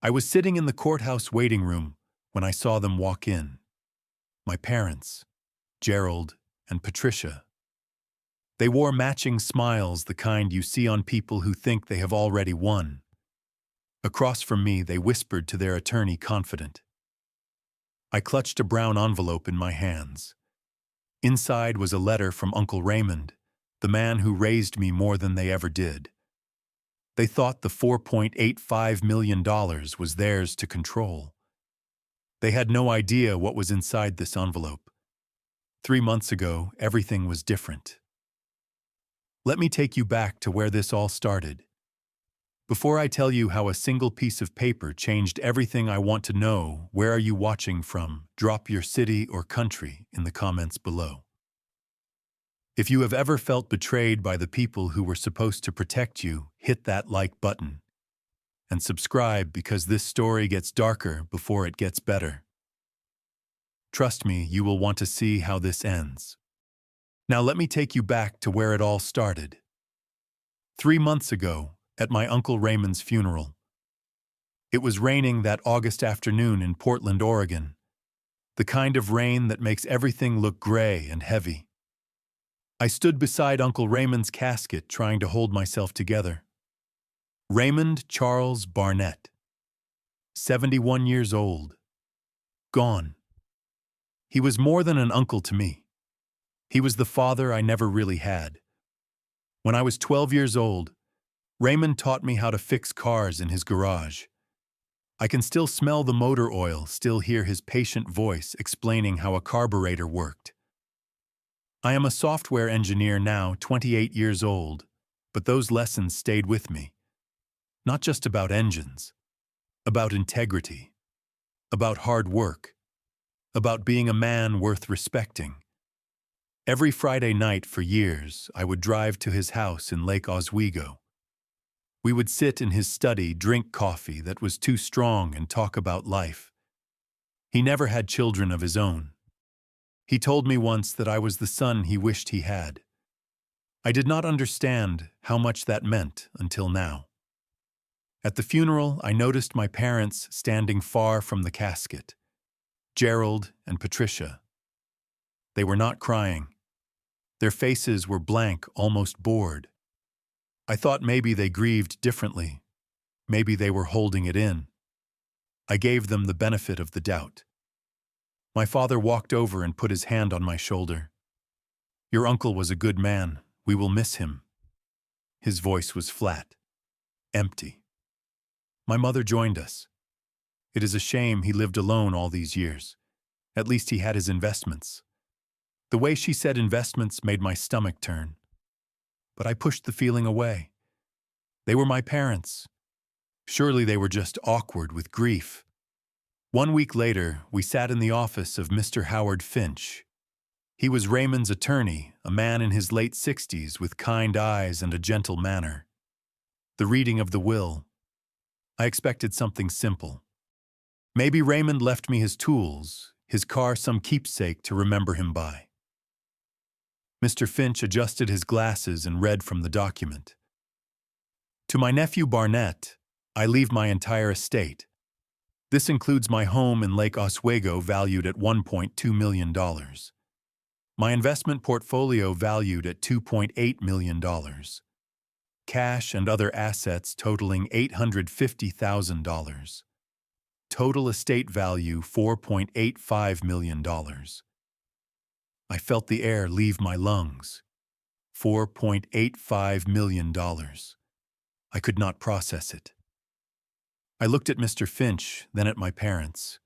I was sitting in the courthouse waiting room when I saw them walk in. My parents, Gerald and Patricia. They wore matching smiles, the kind you see on people who think they have already won. Across from me, they whispered to their attorney, confident. I clutched a brown envelope in my hands. Inside was a letter from Uncle Raymond, the man who raised me more than they ever did. They thought the $4.85 million was theirs to control. They had no idea what was inside this envelope. 3 months ago, everything was different. Let me take you back to where this all started. Before I tell you how a single piece of paper changed everything, I want to know, where are you watching from? Drop your city or country in the comments below. If you have ever felt betrayed by the people who were supposed to protect you, hit that like button. And subscribe, because this story gets darker before it gets better. Trust me, you will want to see how this ends. Now let me take you back to where it all started. 3 months ago, at my Uncle Raymond's funeral. It was raining that August afternoon in Portland, Oregon. The kind of rain that makes everything look gray and heavy. I stood beside Uncle Raymond's casket, trying to hold myself together. Raymond Charles Barnett, 71 years old, gone. He was more than an uncle to me. He was the father I never really had. When I was 12 years old, Raymond taught me how to fix cars in his garage. I can still smell the motor oil, still hear his patient voice explaining how a carburetor worked. I am a software engineer now, 28 years old, but those lessons stayed with me. Not just about engines, about integrity, about hard work, about being a man worth respecting. Every Friday night for years, I would drive to his house in Lake Oswego. We would sit in his study, drink coffee that was too strong, and talk about life. He never had children of his own. He told me once that I was the son he wished he had. I did not understand how much that meant until now. At the funeral, I noticed my parents standing far from the casket, Gerald and Patricia. They were not crying. Their faces were blank, almost bored. I thought maybe they grieved differently. Maybe they were holding it in. I gave them the benefit of the doubt. My father walked over and put his hand on my shoulder. "Your uncle was a good man. We will miss him." His voice was flat, empty. My mother joined us. It is a shame he lived alone all these years. At least he had his investments. The way she said investments made my stomach turn. But I pushed the feeling away. They were my parents. Surely they were just awkward with grief. 1 week later, we sat in the office of Mr. Howard Finch. He was Raymond's attorney, a man in his late 60s with kind eyes and a gentle manner. The reading of the will. I expected something simple. Maybe Raymond left me his tools, his car, some keepsake to remember him by. Mr. Finch adjusted his glasses and read from the document. "To my nephew Barnett, I leave my entire estate. This includes my home in Lake Oswego, valued at $1.2 million. My investment portfolio valued at $2.8 million. Cash and other assets totaling $850,000. Total estate value $4.85 million. I felt the air leave my lungs. $4.85 million. I could not process it. I looked at Mr. Finch, then at my parents.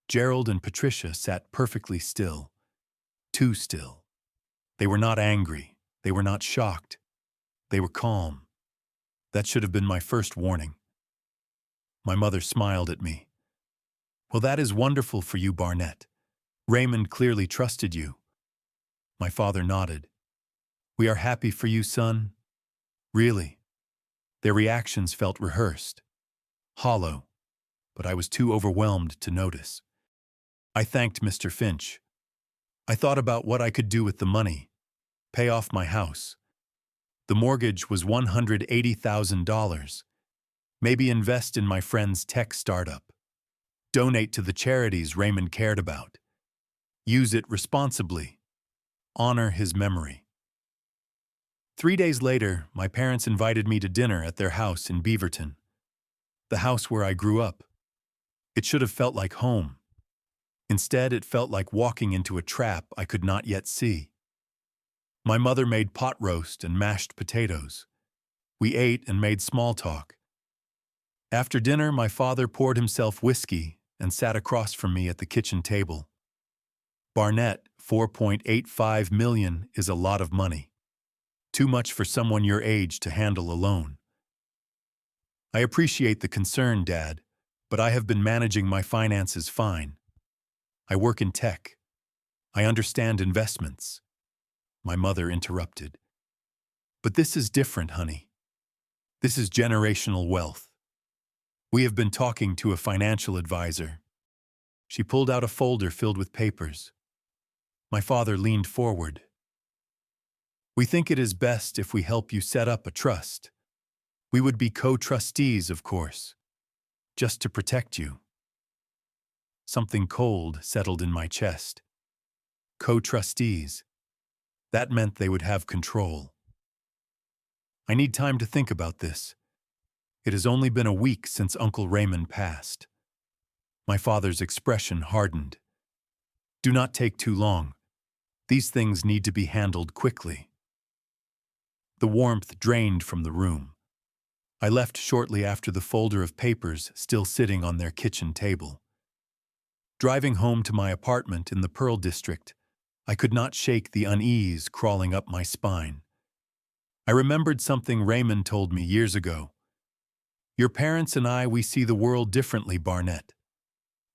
Gerald and Patricia sat perfectly still. Too still. They were not angry. They were not shocked. They were calm. That should have been my first warning. My mother smiled at me. "Well, that is wonderful for you, Barnett. Raymond clearly trusted you." My father nodded. "We are happy for you, son." Really. Their reactions felt rehearsed. Hollow, but I was too overwhelmed to notice. I thanked Mr. Finch. I thought about what I could do with the money. Pay off my house. The mortgage was $180,000. Maybe invest in my friend's tech startup. Donate to the charities Raymond cared about. Use it responsibly. Honor his memory. 3 days later, my parents invited me to dinner at their house in Beaverton, the house where I grew up. It should have felt like home. Instead, it felt like walking into a trap I could not yet see. My mother made pot roast and mashed potatoes. We ate and made small talk. After dinner, my father poured himself whiskey and sat across from me at the kitchen table. Barnett, $4.85 million is a lot of money. Too much for someone your age to handle alone. I appreciate the concern, Dad, but I have been managing my finances fine. I work in tech. I understand investments. My mother interrupted. But this is different, honey. This is generational wealth. We have been talking to a financial advisor. She pulled out a folder filled with papers. My father leaned forward. We think it is best if we help you set up a trust. We would be co-trustees, of course, just to protect you. Something cold settled in my chest. Co-trustees. That meant they would have control. I need time to think about this. It has only been a week since Uncle Raymond passed. My father's expression hardened. Do not take too long. These things need to be handled quickly. The warmth drained from the room. I left shortly after the folder of papers still sitting on their kitchen table. Driving home to my apartment in the Pearl District, I could not shake the unease crawling up my spine. I remembered something Raymond told me years ago. Your parents and I, we see the world differently, Barnett.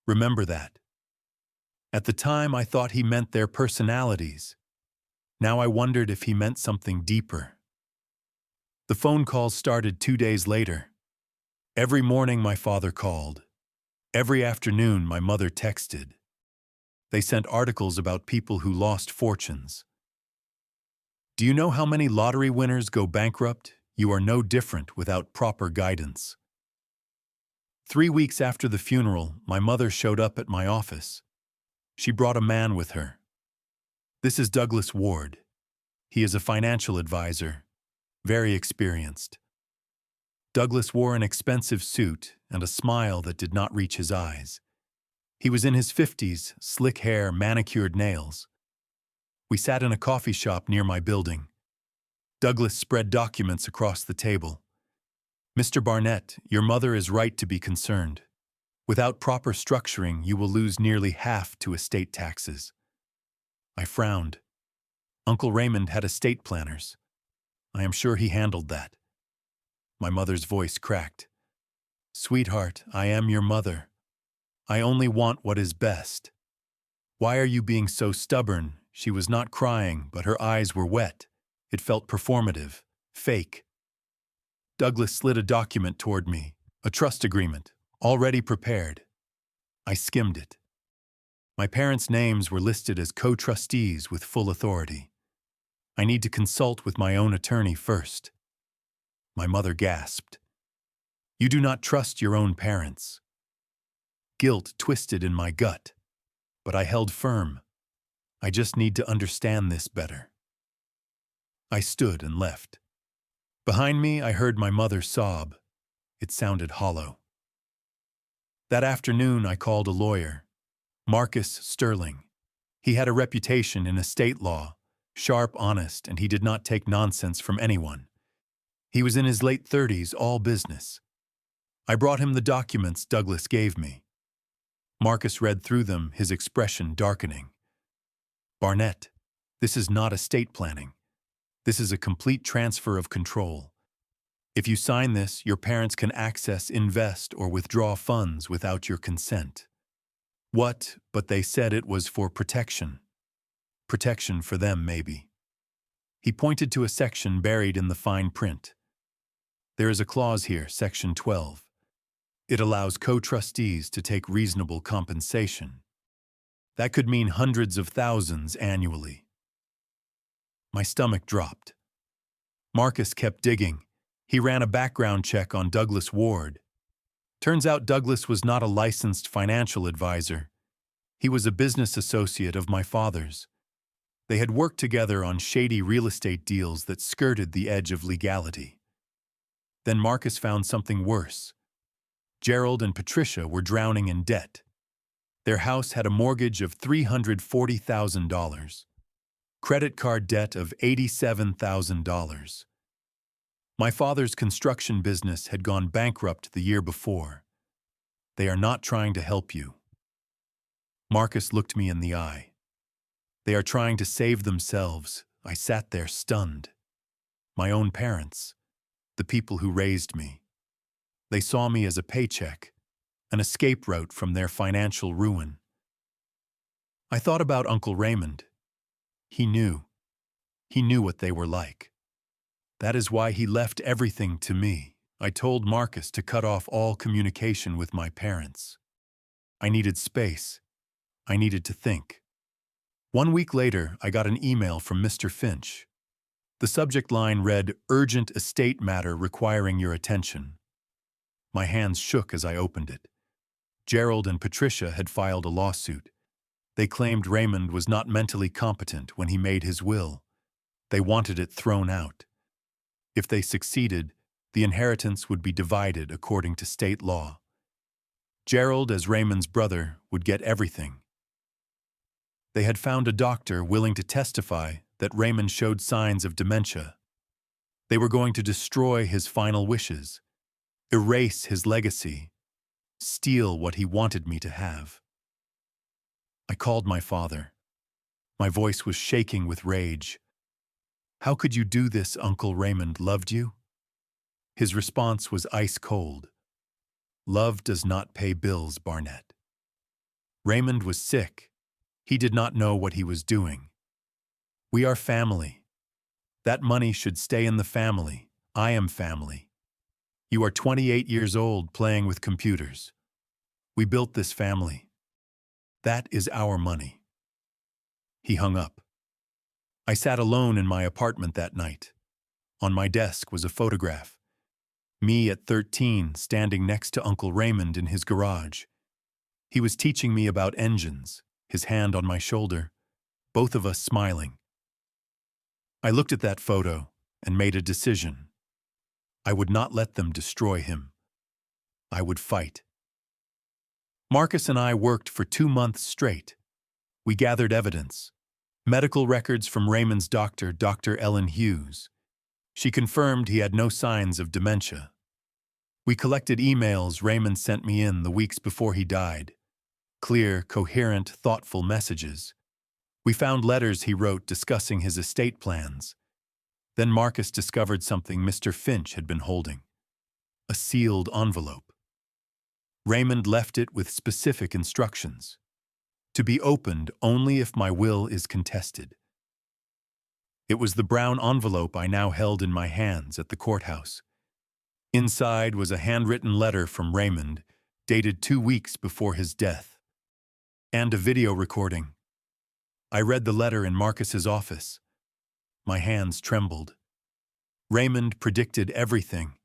Remember that. At the time, I thought he meant their personalities. Now I wondered if he meant something deeper. The phone calls started 2 days later. Every morning my father called. Every afternoon my mother texted. They sent articles about people who lost fortunes. Do you know how many lottery winners go bankrupt? You are no different without proper guidance. 3 weeks after the funeral, my mother showed up at my office. She brought a man with her. This is Douglas Ward. He is a financial advisor, very experienced. Douglas wore an expensive suit and a smile that did not reach his eyes. He was in his 50s, slick hair, manicured nails. We sat in a coffee shop near my building. Douglas spread documents across the table. Mr. Barnett, your mother is right to be concerned. Without proper structuring, you will lose nearly half to estate taxes. I frowned. Uncle Raymond had estate planners. I am sure he handled that. My mother's voice cracked. Sweetheart, I am your mother. I only want what is best. Why are you being so stubborn? She was not crying, but her eyes were wet. It felt performative, fake. Douglas slid a document toward me, a trust agreement, already prepared. I skimmed it. My parents' names were listed as co-trustees with full authority. I need to consult with my own attorney first. My mother gasped. You do not trust your own parents. Guilt twisted in my gut, but I held firm. I just need to understand this better. I stood and left. Behind me, I heard my mother sob. It sounded hollow. That afternoon, I called a lawyer, Marcus Sterling. He had a reputation in estate law, sharp, honest, and he did not take nonsense from anyone. He was in his late 30s, all business. I brought him the documents Douglas gave me. Marcus read through them, his expression darkening. Barnett, this is not estate planning. This is a complete transfer of control. If you sign this, your parents can access, invest, or withdraw funds without your consent. What? But they said it was for protection. Protection for them, maybe. He pointed to a section buried in the fine print. There is a clause here, Section 12. It allows co-trustees to take reasonable compensation. That could mean hundreds of thousands annually. My stomach dropped. Marcus kept digging. He ran a background check on Douglas Ward. Turns out Douglas was not a licensed financial advisor. He was a business associate of my father's. They had worked together on shady real estate deals that skirted the edge of legality. Then Marcus found something worse. Gerald and Patricia were drowning in debt. Their house had a mortgage of $340,000, credit card debt of $87,000. My father's construction business had gone bankrupt the year before. They are not trying to help you. Marcus looked me in the eye. They are trying to save themselves. I sat there stunned. My own parents, the people who raised me. They saw me as a paycheck, an escape route from their financial ruin. I thought about Uncle Raymond. He knew. He knew what they were like. That is why he left everything to me. I told Marcus to cut off all communication with my parents. I needed space. I needed to think. 1 week later, I got an email from Mr. Finch. The subject line read, "Urgent estate matter requiring your attention." My hands shook as I opened it. Gerald and Patricia had filed a lawsuit. They claimed Raymond was not mentally competent when he made his will. They wanted it thrown out. If they succeeded, the inheritance would be divided according to state law. Gerald, as Raymond's brother, would get everything. They had found a doctor willing to testify that Raymond showed signs of dementia. They were going to destroy his final wishes, erase his legacy, steal what he wanted me to have. I called my father. My voice was shaking with rage. "How could you do this? Uncle Raymond loved you?" His response was ice cold. "Love does not pay bills, Barnett." Raymond was sick. He did not know what he was doing. We are family. That money should stay in the family. I am family. You are 28 years old playing with computers. We built this family. That is our money. He hung up. I sat alone in my apartment that night. On my desk was a photograph. Me at 13, standing next to Uncle Raymond in his garage. He was teaching me about engines, his hand on my shoulder, both of us smiling. I looked at that photo and made a decision. I would not let them destroy him. I would fight. Marcus and I worked for 2 months straight. We gathered evidence. Medical records from Raymond's doctor, Dr. Ellen Hughes. She confirmed he had no signs of dementia. We collected emails Raymond sent me in the weeks before he died. Clear, coherent, thoughtful messages. We found letters he wrote discussing his estate plans. Then Marcus discovered something Mr. Finch had been holding. A sealed envelope. Raymond left it with specific instructions. To be opened only if my will is contested. It was the brown envelope I now held in my hands at the courthouse. Inside was a handwritten letter from Raymond, dated 2 weeks before his death. And a video recording. I read the letter in Marcus's office. My hands trembled. Raymond predicted everything.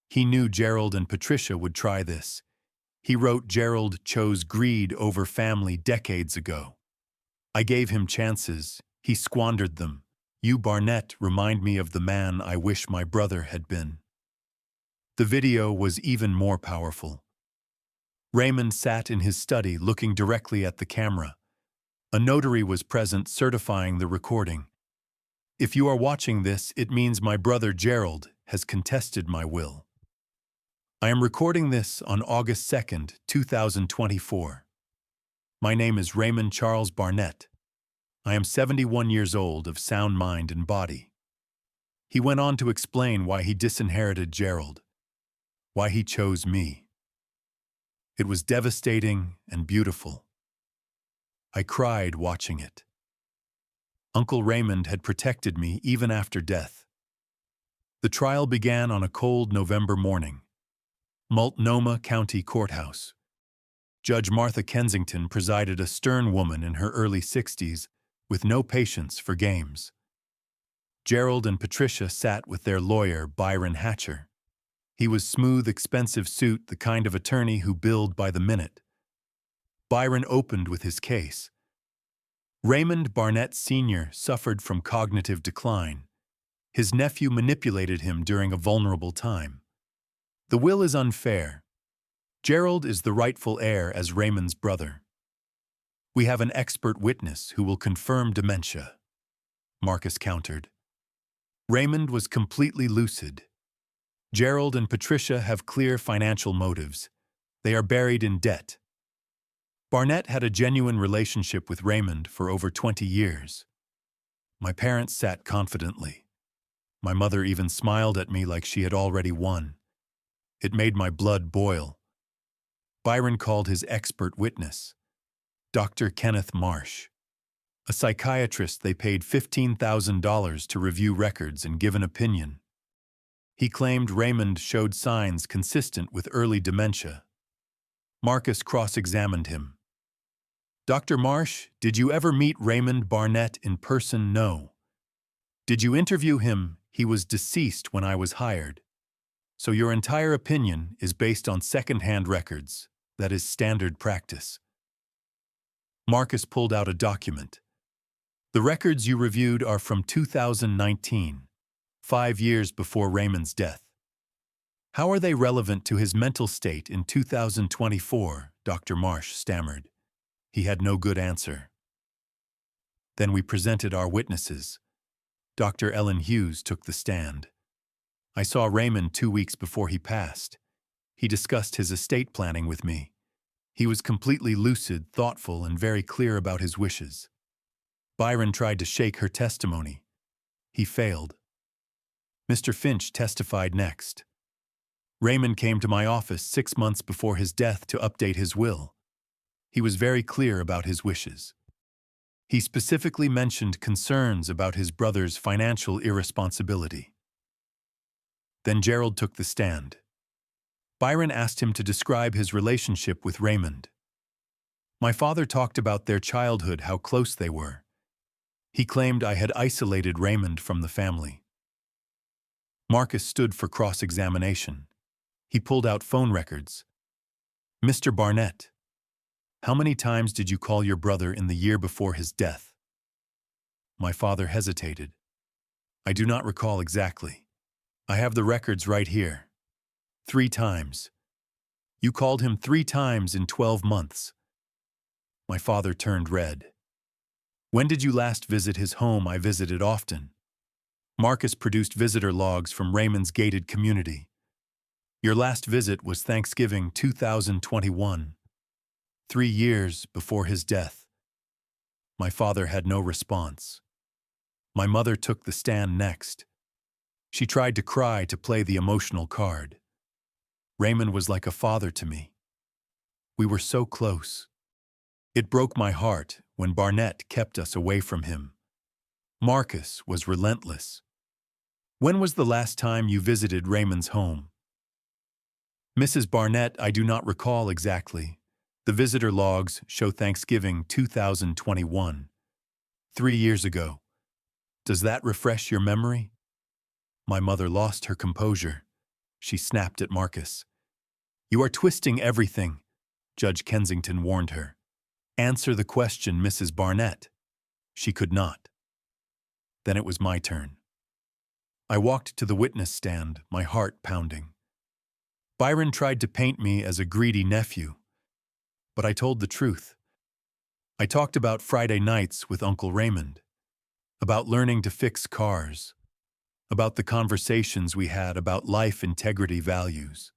He knew Gerald and Patricia would try this. He wrote Gerald chose greed over family decades ago. I gave him chances. He squandered them. You, Barnett, remind me of the man I wish my brother had been. The video was even more powerful. Raymond sat in his study looking directly at the camera. A notary was present certifying the recording. If you are watching this, it means my brother Gerald has contested my will. I am recording this on August 2nd, 2024. My name is Raymond Charles Barnett. I am 71 years old of sound mind and body. He went on to explain why he disinherited Gerald, why he chose me. It was devastating and beautiful. I cried watching it. Uncle Raymond had protected me even after death. The trial began on a cold November morning. Multnomah County Courthouse. Judge Martha Kensington presided, a stern woman in her early 60s with no patience for games. Gerald and Patricia sat with their lawyer, Byron Hatcher. He was smooth, expensive suit, the kind of attorney who billed by the minute. Byron opened with his case. Raymond Barnett Sr. suffered from cognitive decline. His nephew manipulated him during a vulnerable time. The will is unfair. Gerald is the rightful heir as Raymond's brother. We have an expert witness who will confirm dementia, Marcus countered. Raymond was completely lucid. Gerald and Patricia have clear financial motives. They are buried in debt. Barnett had a genuine relationship with Raymond for over 20 years. My parents sat confidently. My mother even smiled at me like she had already won. It made my blood boil. Byron called his expert witness, Dr. Kenneth Marsh, a psychiatrist they paid $15,000 to review records and give an opinion. He claimed Raymond showed signs consistent with early dementia. Marcus cross-examined him. Dr. Marsh, did you ever meet Raymond Barnett in person? No. Did you interview him? He was deceased when I was hired. So your entire opinion is based on second-hand records. That is standard practice. Marcus pulled out a document. The records you reviewed are from 2019, 5 years before Raymond's death. How are they relevant to his mental state in 2024? Dr. Marsh stammered. He had no good answer. Then we presented our witnesses. Dr. Ellen Hughes took the stand. I saw Raymond 2 weeks before he passed. He discussed his estate planning with me. He was completely lucid, thoughtful, and very clear about his wishes. Byron tried to shake her testimony. He failed. Mr. Finch testified next. Raymond came to my office 6 months before his death to update his will. He was very clear about his wishes. He specifically mentioned concerns about his brother's financial irresponsibility. Then Gerald took the stand. Byron asked him to describe his relationship with Raymond. My father talked about their childhood, how close they were. He claimed I had isolated Raymond from the family. Marcus stood for cross-examination. He pulled out phone records. Mr. Barnett, how many times did you call your brother in the year before his death? My father hesitated. I do not recall exactly. I have the records right here. 3 times. You called him 3 times in 12 months. My father turned red. When did you last visit his home? I visited often. Marcus produced visitor logs from Raymond's gated community. Your last visit was Thanksgiving 2021, 3 years before his death. My father had no response. My mother took the stand next. She tried to cry to play the emotional card. Raymond was like a father to me. We were so close. It broke my heart when Barnett kept us away from him. Marcus was relentless. When was the last time you visited Raymond's home? Mrs. Barnett, I do not recall exactly. The visitor logs show Thanksgiving 2021, 3 years ago. Does that refresh your memory? My mother lost her composure. She snapped at Marcus. You are twisting everything, Judge Kensington warned her. Answer the question, Mrs. Barnett. She could not. Then it was my turn. I walked to the witness stand, my heart pounding. Byron tried to paint me as a greedy nephew, but I told the truth. I talked about Friday nights with Uncle Raymond, about learning to fix cars, about the conversations we had about life integrity values.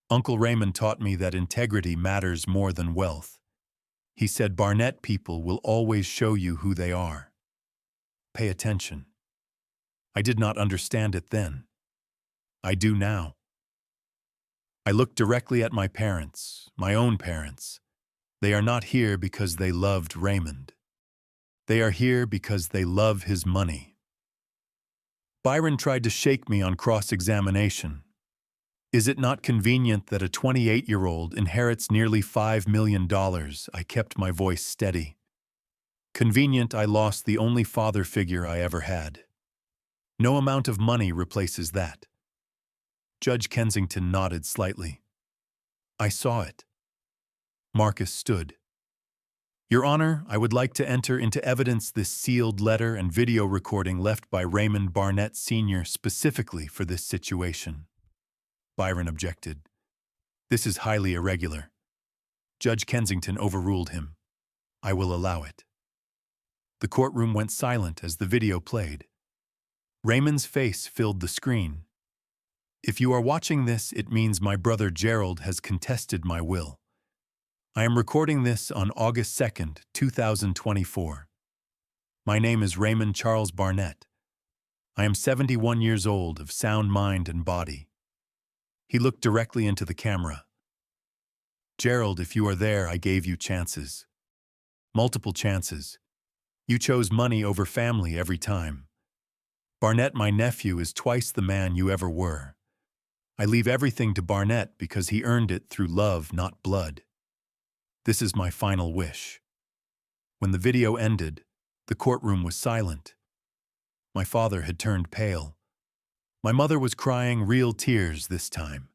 Uncle Raymond taught me that integrity matters more than wealth. He said Barnett people will always show you who they are. Pay attention. I did not understand it then. I do now. I looked directly at my parents, my own parents. They are not here because they loved Raymond. They are here because they love his money. Byron tried to shake me on cross-examination. Is it not convenient that a 28-year-old inherits nearly $5 million? I kept my voice steady. Convenient I lost the only father figure I ever had. No amount of money replaces that. Judge Kensington nodded slightly. I saw it. Marcus stood. Your Honor, I would like to enter into evidence this sealed letter and video recording left by Raymond Barnett Sr. specifically for this situation. Byron objected. This is highly irregular. Judge Kensington overruled him. I will allow it. The courtroom went silent as the video played. Raymond's face filled the screen. If you are watching this, it means my brother Gerald has contested my will. I am recording this on August 2nd, 2024. My name is Raymond Charles Barnett. I am 71 years old, of sound mind and body. He looked directly into the camera. Gerald, if you are there, I gave you chances. Multiple chances. You chose money over family every time. Barnett, my nephew, is twice the man you ever were. I leave everything to Barnett because he earned it through love, not blood. This is my final wish. When the video ended, the courtroom was silent. My father had turned pale. My mother was crying real tears this time.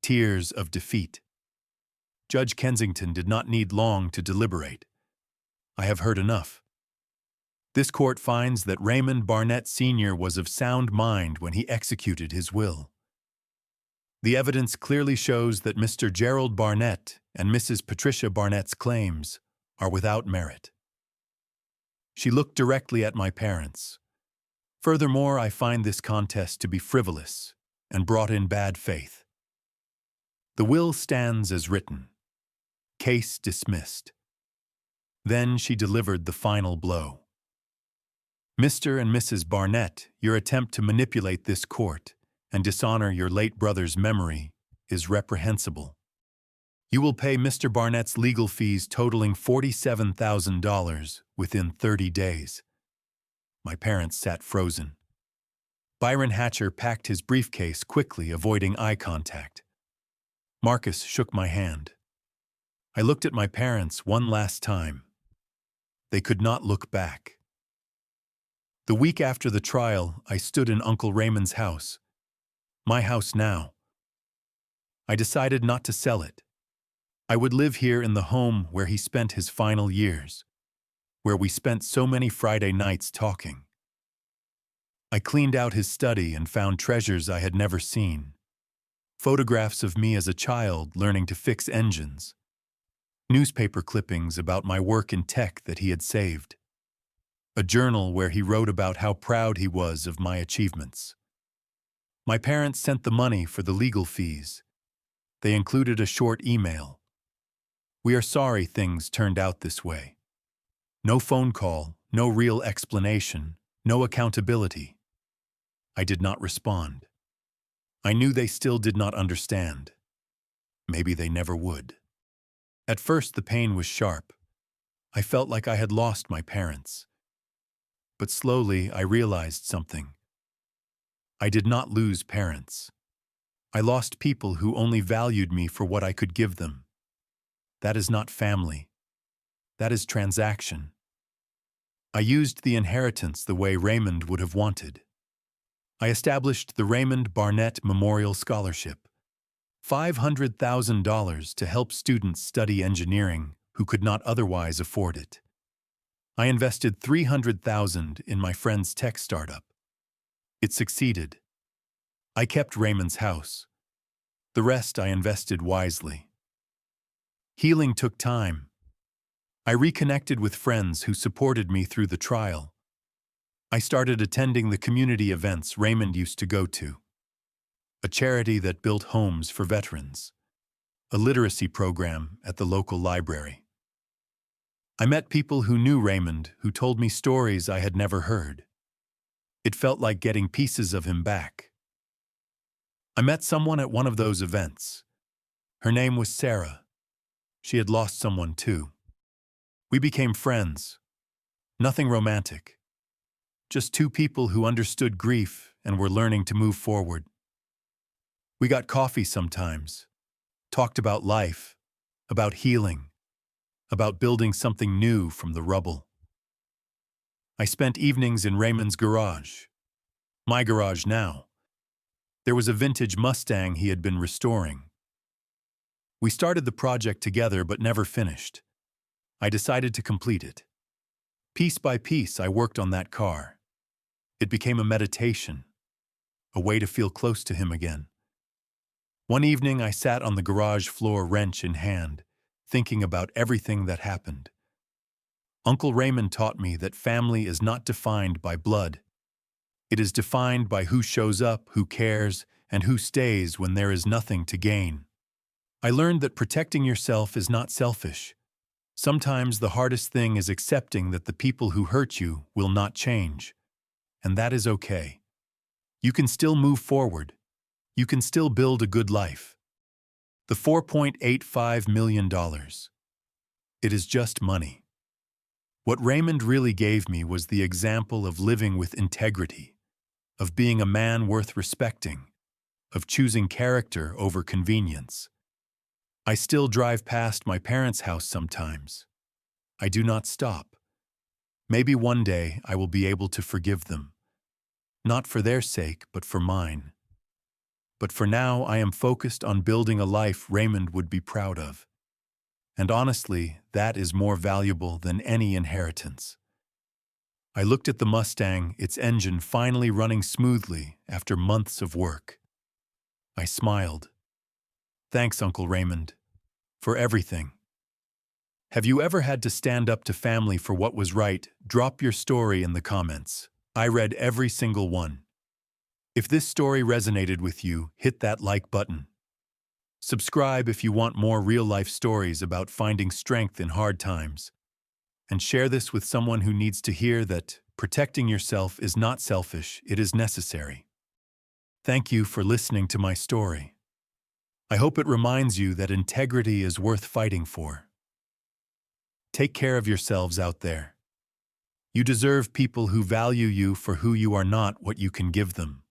Tears of defeat. Judge Kensington did not need long to deliberate. I have heard enough. This court finds that Raymond Barnett Sr. was of sound mind when he executed his will. The evidence clearly shows that Mr. Gerald Barnett and Mrs. Patricia Barnett's claims are without merit. She looked directly at my parents. Furthermore, I find this contest to be frivolous and brought in bad faith. The will stands as written. Case dismissed. Then she delivered the final blow. Mr. and Mrs. Barnett, your attempt to manipulate this court and dishonor your late brother's memory is reprehensible. You will pay Mr. Barnett's legal fees totaling $47,000 within 30 days. My parents sat frozen. Byron Hatcher packed his briefcase quickly, avoiding eye contact. Marcus shook my hand. I looked at my parents one last time. They could not look back. The week after the trial, I stood in Uncle Raymond's house. My house now. I decided not to sell it. I would live here in the home where he spent his final years, where we spent so many Friday nights talking. I cleaned out his study and found treasures I had never seen. Photographs of me as a child learning to fix engines. Newspaper clippings about my work in tech that he had saved. A journal where he wrote about how proud he was of my achievements. My parents sent the money for the legal fees. They included a short email. We are sorry things turned out this way. No phone call, no real explanation, no accountability. I did not respond. I knew they still did not understand. Maybe they never would. At first the pain was sharp. I felt like I had lost my parents. But slowly I realized something. I did not lose parents. I lost people who only valued me for what I could give them. That is not family. That is transaction. I used the inheritance the way Raymond would have wanted. I established the Raymond Barnett Memorial Scholarship, $500,000 to help students study engineering who could not otherwise afford it. I invested $300,000 in my friend's tech startup. It succeeded. I kept Raymond's house. The rest I invested wisely. Healing took time. I reconnected with friends who supported me through the trial. I started attending the community events Raymond used to go to. A charity that built homes for veterans. A literacy program at the local library. I met people who knew Raymond who told me stories I had never heard. It felt like getting pieces of him back. I met someone at one of those events. Her name was Sarah. She had lost someone too. We became friends. Nothing romantic. Just two people who understood grief and were learning to move forward. We got coffee sometimes, talked about life, about healing, about building something new from the rubble. I spent evenings in Raymond's garage, my garage now. There was a vintage Mustang he had been restoring. We started the project together but never finished. I decided to complete it. Piece by piece, I worked on that car. It became a meditation, a way to feel close to him again. One evening, I sat on the garage floor, wrench in hand, thinking about everything that happened. Uncle Raymond taught me that family is not defined by blood. It is defined by who shows up, who cares, and who stays when there is nothing to gain. I learned that protecting yourself is not selfish. Sometimes the hardest thing is accepting that the people who hurt you will not change. And that is okay. You can still move forward. You can still build a good life. The $4.85 million. It is just money. What Raymond really gave me was the example of living with integrity, of being a man worth respecting, of choosing character over convenience. I still drive past my parents' house sometimes. I do not stop. Maybe one day I will be able to forgive them. Not for their sake, but for mine. But for now, I am focused on building a life Raymond would be proud of. And honestly, that is more valuable than any inheritance. I looked at the Mustang, its engine finally running smoothly after months of work. I smiled. Thanks, Uncle Raymond, for everything. Have you ever had to stand up to family for what was right? Drop your story in the comments. I read every single one. If this story resonated with you, hit that like button. Subscribe if you want more real-life stories about finding strength in hard times. And share this with someone who needs to hear that protecting yourself is not selfish, it is necessary. Thank you for listening to my story. I hope it reminds you that integrity is worth fighting for. Take care of yourselves out there. You deserve people who value you for who you are, not what you can give them.